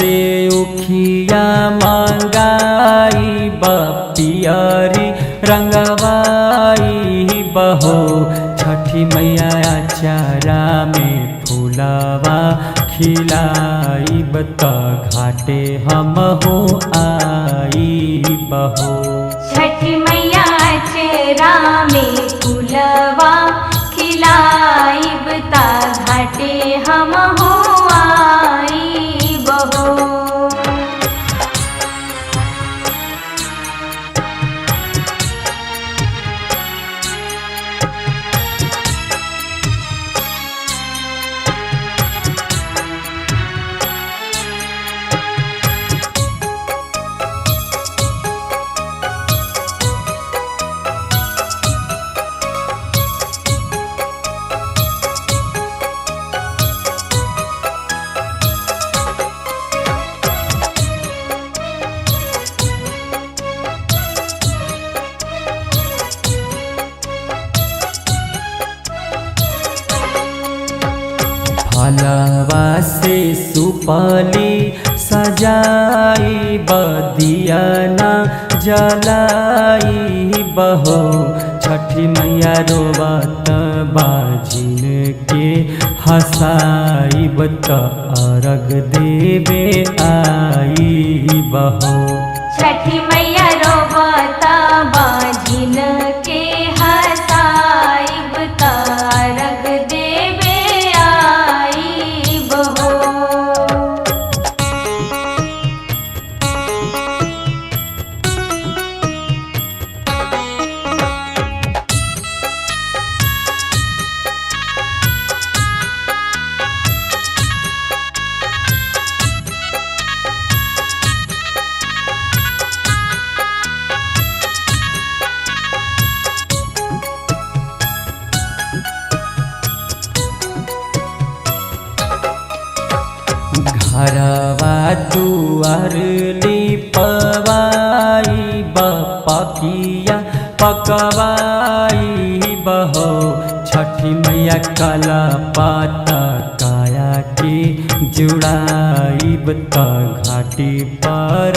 से उखिया मंगाई पियरी रंगवाई बहो। छठी मैया अचारा में फूलवा खिलाई त घाटे हमहु आई बहो। छठी मैया अचारा में फूलवा खिलाइब ता घाटे हमहु आई बहो। फलवा से सुपाली सजाई बदिया न जलाई बहो। छठी मैया रोबत बाजिन के हंसाई त अर्घ देवे आई बहो। छठी मैया रोबत बाजिन के हंसाइब ता अर्घ देवे आई बहो। घरवा दुआर लिपवाई पकिया पकवाई बहो। छठी मैया कला पाता काया के जुड़ाई त घाटी पर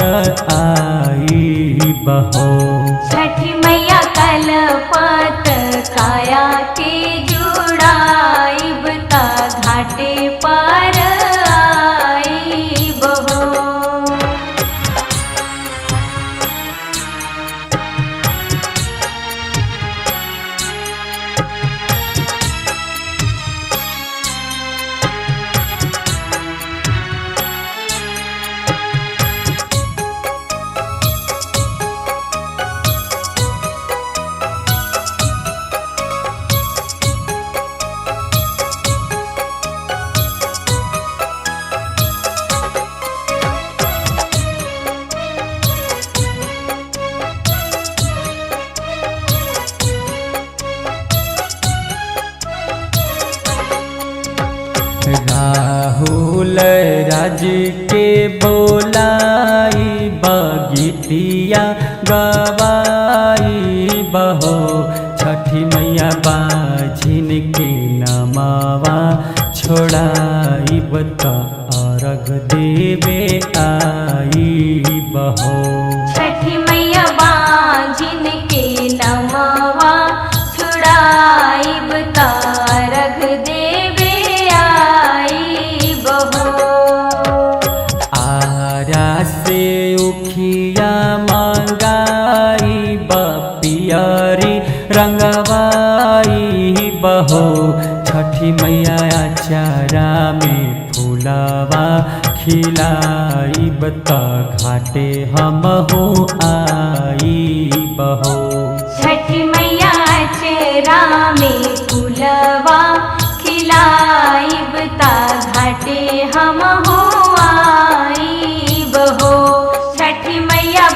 आई बहो। छठी मैया कलपत काया के जुड़ाइब ता घाटे पर आई बहो। राहुल राज के बोलाई बगीतिया गवाई बहो। छठी मैया बाझिन के नमावा छोड़ाई त अर्घ देवे आई बहो। छठी मैया बाझिन के नमवा छुड़ाइब ता अर्घ देवे आई बहो। आरा से उखिया मंगाई पियरी रंगवाई बहो। छठी मैया अचारा में फूलवा खिलाई त घाटे हमहु आई बहो। छठी मैया अचारा में फूलवा खिलाइब ता घाटे हमहु आई बहो। छठी मैया